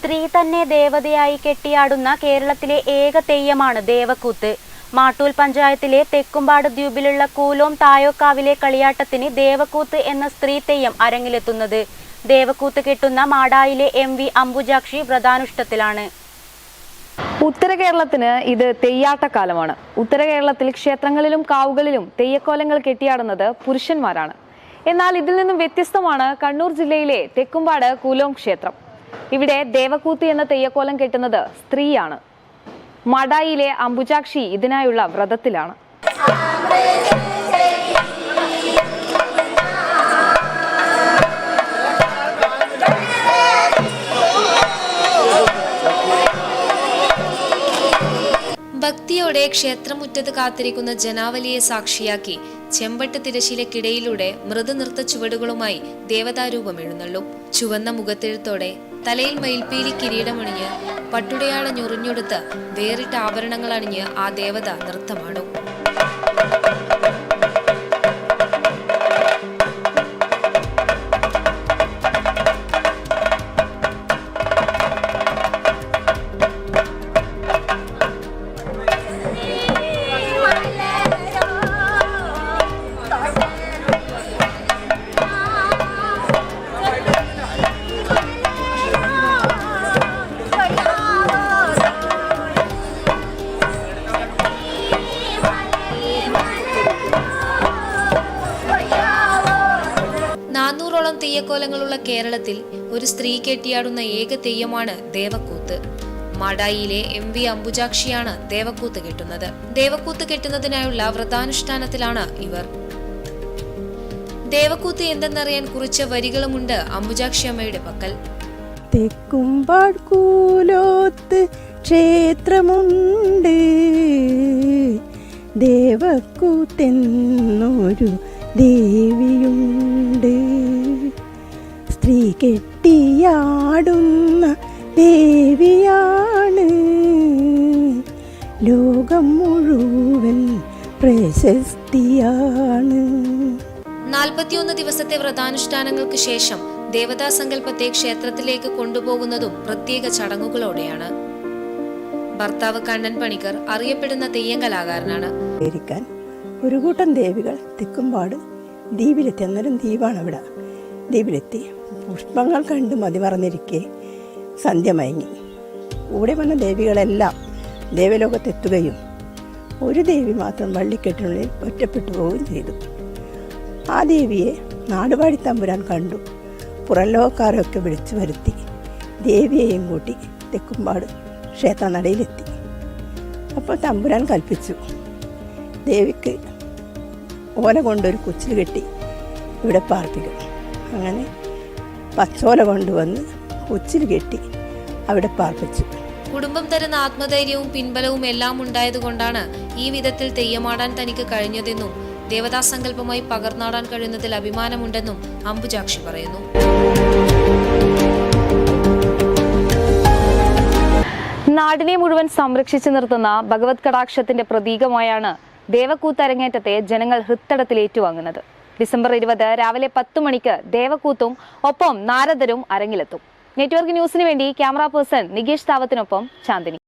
സ്ത്രീ തന്നെ ദേവതയായി കെട്ടിയാടുന്ന കേരളത്തിലെ ഏക തെയ്യമാണ് ദേവക്കൂത്ത്. മാട്ടൂൽ പഞ്ചായത്തിലെ തെക്കുംപാട് ദ്വീപിലുള്ള കൂലോം തായോക്കാവിലെ കളിയാട്ടത്തിന് ദേവക്കൂത്ത് എന്ന സ്ത്രീ തെയ്യം അരങ്ങിലെത്തുന്നത്. ദേവക്കൂത്ത് കെട്ടുന്ന മാടായിലെ MV അംബുജാക്ഷി വ്രതാനുഷ്ഠത്തിലാണ്. ഉത്തര കേരളത്തിന് ഇത് തെയ്യാട്ടക്കാലമാണ്. ഉത്തര കേരളത്തിൽ ക്ഷേത്രങ്ങളിലും കാവുകളിലും തെയ്യക്കോലങ്ങൾ കെട്ടിയാടുന്നത് പുരുഷന്മാരാണ്. എന്നാൽ ഇതിൽ നിന്നും വ്യത്യസ്തമാണ് കണ്ണൂർ ജില്ലയിലെ തെക്കുംപാട് കൂലോം ക്ഷേത്രം. ഇവിടെ ദേവക്കൂത്ത് എന്ന തെയ്യക്കോലം കെട്ടുന്നത് സ്ത്രീയാണ്. മടായിലെ അംബുജാക്ഷി ഇതിനായുള്ള വ്രതത്തിലാണ്. ഭക്തിയോടെ ക്ഷേത്രമുറ്റത്ത് കാത്തിരിക്കുന്ന ജനാവലിയെ സാക്ഷിയാക്കി ചെമ്പട്ട് തിരശീലക്കിടയിലൂടെ മൃദുനൃത്ത ചുവടുകളുമായി ദേവതാരൂപം എഴുന്നള്ളും. ചുവന്ന മുഖത്തെഴുത്തോടെ തലയിൽ മയിൽപ്പീലി കിരീടമണിഞ്ഞ് പട്ടുടയാള ഞൊറിഞ്ഞെടുത്ത് വേറിട്ട ആഭരണങ്ങൾ അണിഞ്ഞ് ആ ദേവത നൃത്തമാടും. ോളം തെയ്യക്കോലങ്ങളുള്ള കേരളത്തിൽ ഒരു സ്ത്രീ കെട്ടിയാടുന്ന ഏക തെയ്യമാണ് ദേവക്കൂത്ത്. മാടായിലെ MV അംബുജാക്ഷിയാണ് ദേവക്കൂത്ത് കെട്ടുന്നത്. ദേവക്കൂത്ത് കെട്ടുന്നതിനായുള്ള വ്രതാനുഷ്ഠാനത്തിലാണ് ഇവർ. ദേവക്കൂത്ത് എന്തെന്നറിയാൻ കുറിച്ച വരികളുമുണ്ട് അംബുജാക്ഷി അമ്മയുടെ പക്കൽ. തെക്കുംപാട് കൂലോത്ത് ക്ഷേത്രമുണ്ട്, ദേവക്കൂത്തെന്നൊരു ദേവിയുണ്ട്. സ്ത്രീ കെട്ടിയാടുന്ന ദേവിയാണ്, ലോകം മുഴുവൻ പ്രശസ്തിയാണ്. 41 ദിവസത്തെ വ്രതാനുഷ്ഠാനങ്ങൾക്ക് ശേഷം ദേവതാസങ്കല്പത്തെ ക്ഷേത്രത്തിലേക്ക് കൊണ്ടുപോകുന്നതും പ്രത്യേക ചടങ്ങുകളോടെയാണ്. ഭർത്താവ് കണ്ണൻ പണിക്കർ അറിയപ്പെടുന്ന തെയ്യം കലാകാരനാണ്. ഒരു കൂട്ടം ദേവികൾ തെക്കുംപാട് ദ്വീപിലെത്തി. അന്നേരം ദ്വീപാണ് അവിടെ. ദ്വീപിലെത്തി പുഷ്പങ്ങൾ കണ്ട് മതി മറന്നിരിക്കെ സന്ധ്യ മയങ്ങി. കൂടെ വന്ന ദേവികളെല്ലാം ദേവലോകത്തെത്തുകയും ഒരു ദേവി മാത്രം വള്ളിക്കെട്ടിനുള്ളിൽ ഒറ്റപ്പെട്ടു പോവുകയും ചെയ്തു. ആ ദേവിയെ നാടുവാഴി തമ്പുരാൻ കണ്ടു. പുറംലോകക്കാരൊക്കെ വിളിച്ചു വരുത്തി ദേവിയെയും കൂട്ടി തെക്കുംപാട് ക്ഷേത്രനടയിലെത്തി. അപ്പോൾ തമ്പുരാൻ കൽപ്പിച്ചു, ദേവിക്ക് ഓല കൊണ്ടൊരു കുച്ചിൽ കെട്ടി ഇവിടെ പാർപ്പിക്കും. അങ്ങനെ പച്ചോല കൊണ്ടുവന്ന് കുച്ചിൽ കെട്ടി അവിടെ പാർപ്പിച്ചു. കുടുംബം തരുന്ന ആത്മധൈര്യവും പിൻബലവും എല്ലാം ഉണ്ടായതുകൊണ്ടാണ് ഈ വിധത്തിൽ തെയ്യമാടാൻ തനിക്ക് കഴിഞ്ഞതെന്നും ദേവതാസങ്കല്പമായി പകർന്നാടാൻ കഴിയുന്നതിൽ അഭിമാനമുണ്ടെന്നും അംബുജാക്ഷി പറയുന്നു. നാടിനെ മുഴുവൻ സംരക്ഷിച്ചു നിർത്തുന്ന ഭഗവത് കടാക്ഷത്തിന്റെ പ്രതീകമായാണ് ദേവക്കൂത്ത് അരങ്ങേറ്റത്തെ ജനങ്ങൾ ഹൃത്തടത്തിൽ ഏറ്റുവാങ്ങുന്നത്. ഡിസംബർ 20 രാവിലെ 10 മണിക്ക് ദേവക്കൂത്തും ഒപ്പം നാരദരും അരങ്ങിലെത്തും. നെറ്റ്വർക്ക് ന്യൂസിന് വേണ്ടി ക്യാമറ പേഴ്സൺ നികേഷ് താവത്തിനൊപ്പം ചാന്ദിനി.